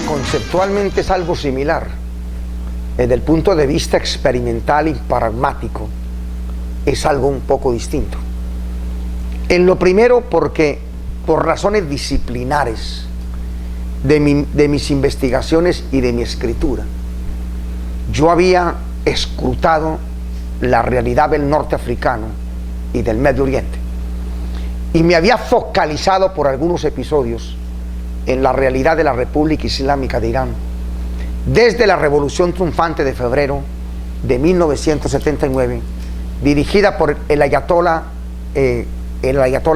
Conceptualmente es algo similar. Desde el punto de vista experimental y pragmático es algo un poco distinto. En lo primero, porque por razones disciplinares de mis investigaciones y de mi escritura, yo había escrutado la realidad del norte africano y del Medio Oriente, y me había focalizado por algunos episodios en la realidad de la República Islámica de Irán, desde la Revolución Triunfante de febrero de 1979, dirigida por el ayatolá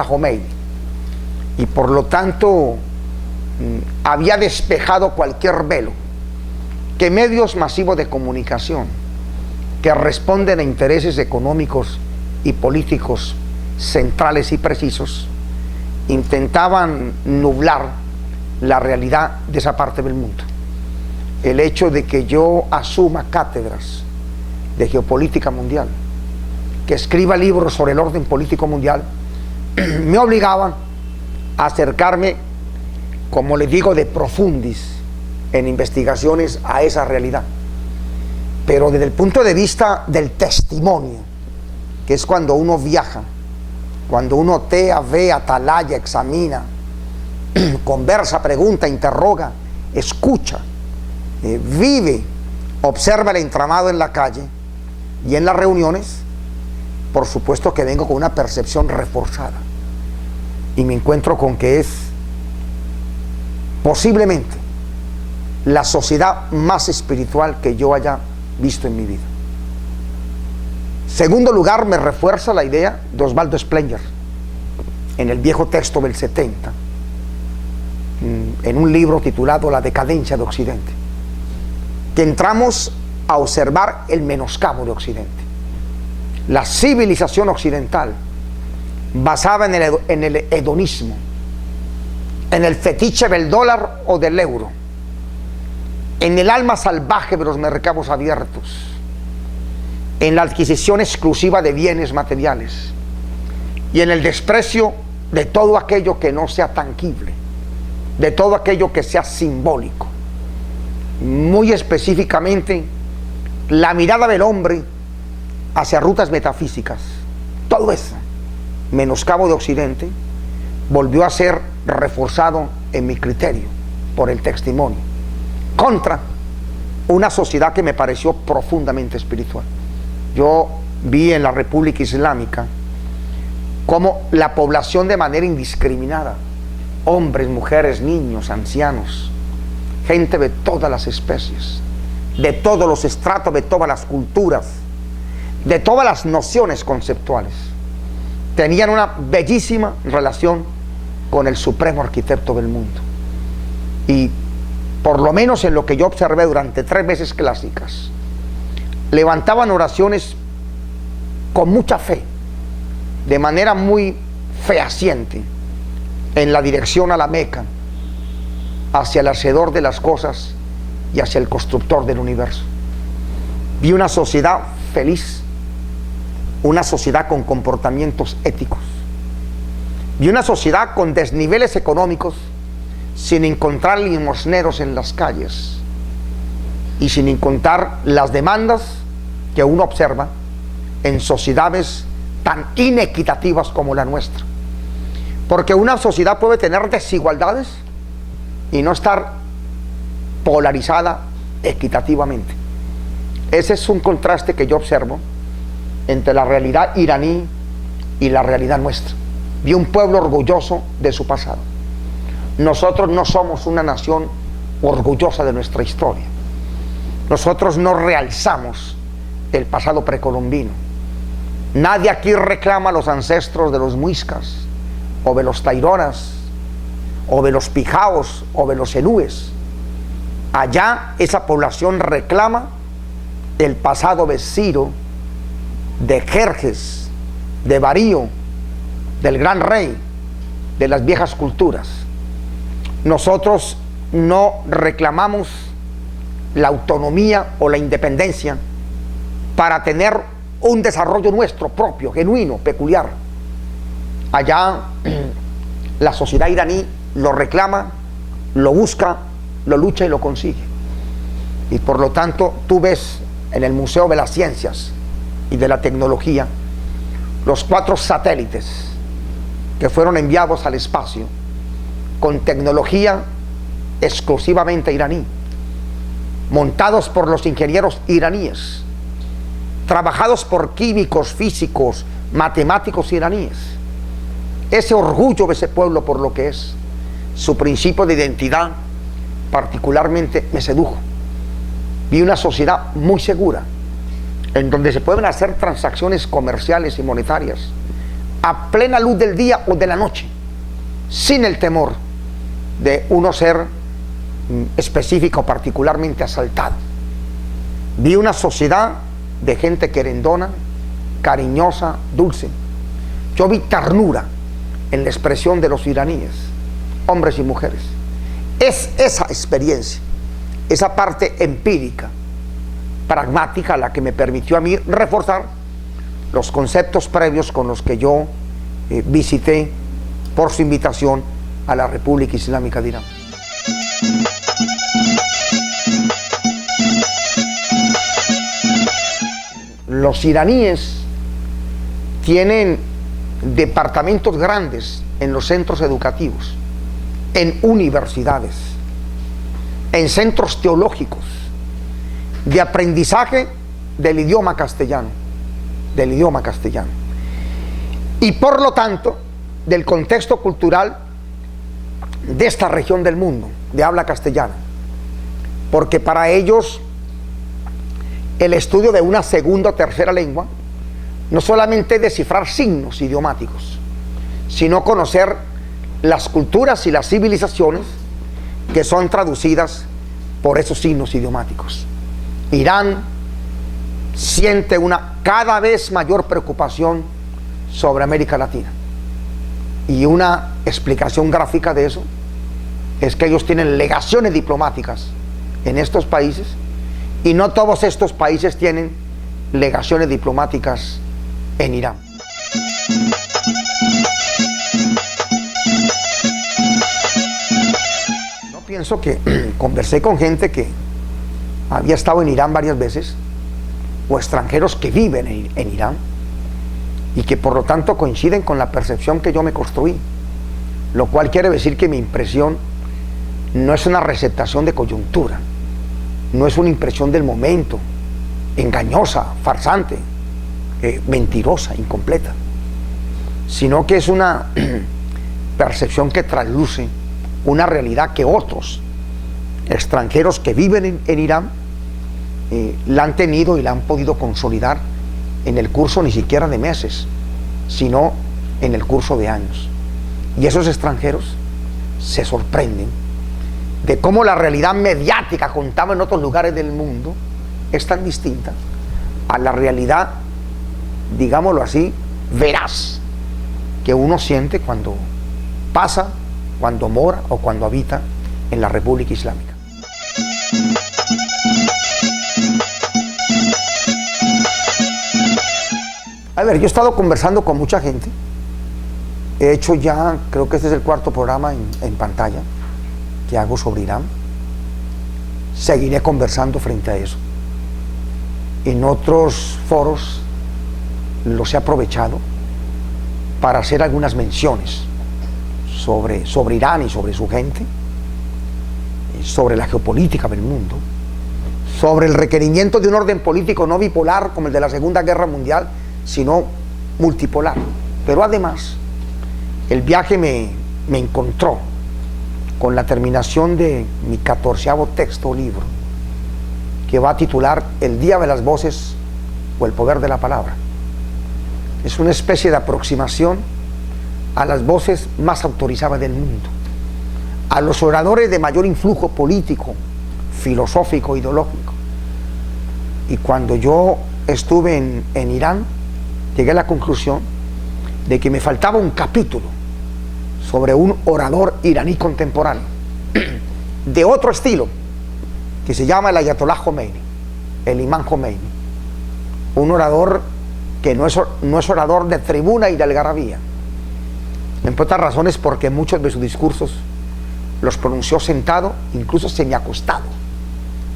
Jomeini, y por lo tanto había despejado cualquier velo que medios masivos de comunicación que responden a intereses económicos y políticos centrales y precisos intentaban nublar la realidad de esa parte del mundo. El hecho de que yo asuma cátedras de geopolítica mundial, que escriba libros sobre el orden político mundial, me obligaban a acercarme, como le digo, de profundis en investigaciones a esa realidad. Pero desde el punto de vista del testimonio, que es cuando uno viaja, cuando uno tea, ve, atalaya, examina, conversa, pregunta, interroga, escucha, vive, observa el entramado en la calle y en las reuniones, por supuesto que vengo con una percepción reforzada y me encuentro con que es posiblemente la sociedad más espiritual que yo haya visto en mi vida. Segundo lugar, me refuerza la idea de Osvaldo Spengler en el viejo texto del 70, en un libro titulado La decadencia de Occidente, que entramos a observar el menoscabo de Occidente. La civilización occidental, basada en el hedonismo, en el fetiche del dólar o del euro, en el alma salvaje de los mercados abiertos, en la adquisición exclusiva de bienes materiales y en el desprecio de todo aquello que no sea tangible, de todo aquello que sea simbólico. Muy específicamente, la mirada del hombre hacia rutas metafísicas. Todo eso, menoscabo de Occidente, volvió a ser reforzado en mi criterio por el testimonio, contra una sociedad que me pareció profundamente espiritual. Yo vi en la República Islámica cómo la población, de manera indiscriminada, hombres, mujeres, niños, ancianos, gente de todas las especies, de todos los estratos, de todas las culturas, de todas las nociones conceptuales, tenían una bellísima relación con el supremo arquitecto del mundo. Y por lo menos en lo que yo observé durante 3 meses clásicas, levantaban oraciones con mucha fe, de manera muy fehaciente, en la dirección a la Meca, hacia el hacedor de las cosas y hacia el constructor del universo. Vi una sociedad feliz, una sociedad con comportamientos éticos, y una sociedad con desniveles económicos, sin encontrar limosneros en las calles y sin encontrar las demandas que uno observa en sociedades tan inequitativas como la nuestra. Porque una sociedad puede tener desigualdades y no estar polarizada equitativamente. Ese es un contraste que yo observo entre la realidad iraní y la realidad nuestra, de un pueblo orgulloso de su pasado. Nosotros no somos una nación orgullosa de nuestra historia. Nosotros no realzamos el pasado precolombino. Nadie aquí reclama a los ancestros de los muiscas, o de los taironas, o de los pijaos, o de los enúes. Allá esa población reclama el pasado de Ciro, de Jerjes, de Darío, del gran rey, de las viejas culturas. Nosotros no reclamamos la autonomía o la independencia para tener un desarrollo nuestro propio, genuino, peculiar. Allá la sociedad iraní lo reclama, lo busca, lo lucha y lo consigue. Y por lo tanto tú ves en el Museo de las Ciencias y de la Tecnología los 4 satélites que fueron enviados al espacio con tecnología exclusivamente iraní, montados por los ingenieros iraníes, trabajados por químicos, físicos, matemáticos iraníes. Ese orgullo de ese pueblo por lo que es, su principio de identidad, particularmente me sedujo. Vi una sociedad muy segura, en donde se pueden hacer transacciones comerciales y monetarias a plena luz del día o de la noche, sin el temor de uno ser específico, particularmente asaltado. Vi una sociedad de gente querendona, cariñosa, dulce. Yo vi ternura en la expresión de los iraníes, hombres y mujeres. Es esa experiencia, esa parte empírica, pragmática, la que me permitió a mí reforzar los conceptos previos con los que yo visité por su invitación a la República Islámica de Irán. Los iraníes tienen departamentos grandes en los centros educativos, en universidades, en centros teológicos, de aprendizaje del idioma castellano, y por lo tanto del contexto cultural de esta región del mundo de habla castellana, porque para ellos el estudio de una segunda o tercera lengua no solamente es descifrar signos idiomáticos, sino conocer las culturas y las civilizaciones que son traducidas por esos signos idiomáticos. Irán siente una cada vez mayor preocupación sobre América Latina, y una explicación gráfica de eso es que ellos tienen legaciones diplomáticas en estos países, y no todos estos países tienen legaciones diplomáticas en Irán. Yo pienso que conversé con gente que había estado en Irán varias veces, o extranjeros que viven en Irán, y que por lo tanto coinciden con la percepción que yo me construí, lo cual quiere decir que mi impresión no es una receptación de coyuntura, no es una impresión del momento, engañosa, farsante, mentirosa, incompleta, sino que es una percepción que trasluce una realidad que otros extranjeros que viven en Irán la han tenido y la han podido consolidar en el curso ni siquiera de meses, sino en el curso de años. Y esos extranjeros se sorprenden de cómo la realidad mediática contada en otros lugares del mundo es tan distinta a la realidad, digámoslo así, veraz, que uno siente cuando pasa, cuando mora o cuando habita en la República Islámica. A ver, yo he estado conversando con mucha gente. He hecho ya, creo que este es el 4º programa en pantalla que hago sobre Irán. Seguiré conversando frente a eso. en otros foros los he aprovechado para hacer algunas menciones sobre Irán y sobre su gente, sobre la geopolítica del mundo, sobre el requerimiento de un orden político no bipolar como el de la Segunda Guerra Mundial, sino multipolar. Pero además, el viaje me encontró con la terminación de mi 14º texto o libro, que va a titular El Día de las Voces o el Poder de la Palabra. Es una especie de aproximación a las voces más autorizadas del mundo, a los oradores de mayor influjo político, filosófico, ideológico. Y cuando yo estuve en Irán, llegué a la conclusión de que me faltaba un capítulo sobre un orador iraní contemporáneo, de otro estilo, que se llama el Ayatollah Khomeini, el imán Khomeini, un orador que no es orador de tribuna y de algarabía, entre otras razones porque muchos de sus discursos los pronunció sentado, incluso semiacostado,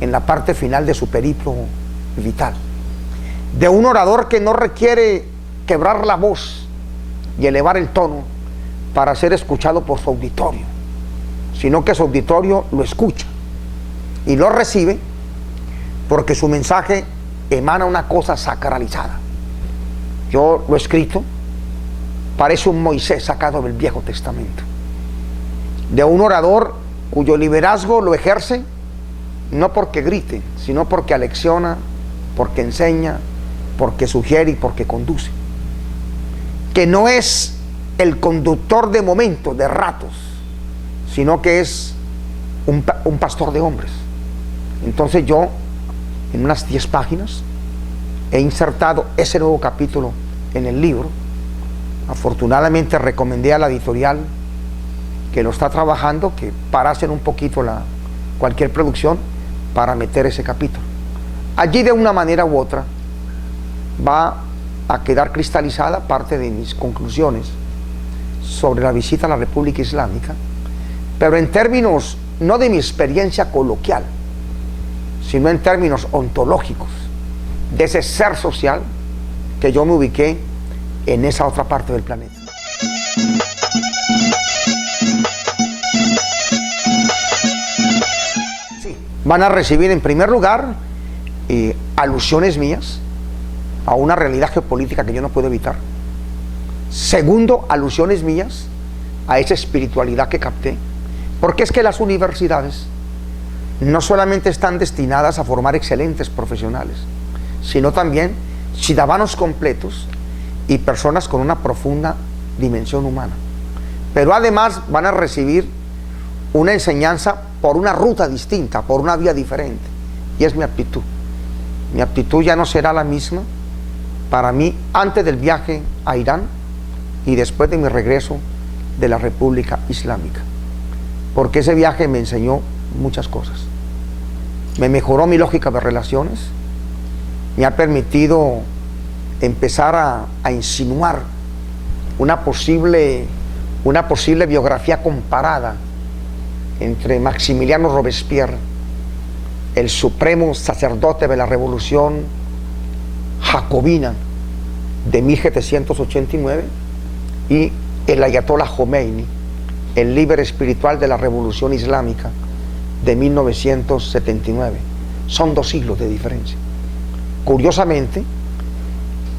en la parte final de su periplo vital, de un orador que no requiere quebrar la voz y elevar el tono para ser escuchado por su auditorio, sino que su auditorio lo escucha y lo recibe porque su mensaje emana una cosa sacralizada. Yo lo he escrito, parece un Moisés sacado del Viejo Testamento, de un orador cuyo liderazgo lo ejerce no porque grite, sino porque alecciona, porque enseña, porque sugiere y porque conduce, que no es el conductor de momentos, de ratos, sino que es un pastor de hombres. Entonces yo, en unas 10 páginas, he insertado ese nuevo capítulo en el libro. Afortunadamente recomendé a la editorial que lo está trabajando que parasen un poquito cualquier producción para meter ese capítulo. Allí, de una manera u otra, va a quedar cristalizada parte de mis conclusiones sobre la visita a la República Islámica, pero en términos no de mi experiencia coloquial, sino en términos ontológicos, de ese ser social que yo me ubiqué en esa otra parte del planeta. Sí, van a recibir en primer lugar alusiones mías a una realidad geopolítica que yo no puedo evitar. Segundo, alusiones mías a esa espiritualidad que capté, porque es que las universidades no solamente están destinadas a formar excelentes profesionales, sino también ciudadanos completos y personas con una profunda dimensión humana. Pero además van a recibir una enseñanza por una ruta distinta, por una vía diferente, y es mi aptitud. Mi aptitud ya no será la misma para mí antes del viaje a Irán y después de mi regreso de la República Islámica, porque ese viaje me enseñó muchas cosas. Me mejoró mi lógica de relaciones, me ha permitido empezar a insinuar una posible biografía comparada entre Maximiliano Robespierre, el supremo sacerdote de la revolución jacobina de 1789, y el Ayatollah Khomeini, el líder espiritual de la revolución islámica de 1979. Son 2 siglos de diferencia. Curiosamente,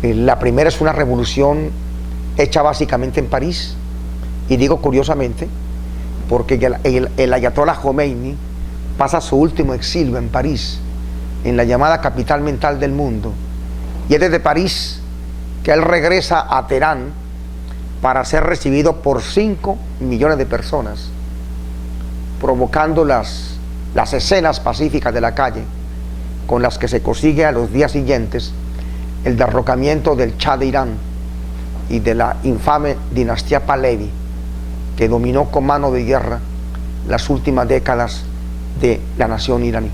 la primera es una revolución hecha básicamente en París, y digo curiosamente porque el Ayatollah Khomeini pasa su último exilio en París, en la llamada capital mental del mundo, y es desde París que él regresa a Teherán para ser recibido por 5 millones de personas, provocando las escenas pacíficas de la calle con las que se consigue a los días siguientes el derrocamiento del Shah de Irán y de la infame dinastía Pahlavi, que dominó con mano de guerra las últimas décadas de la nación iraní.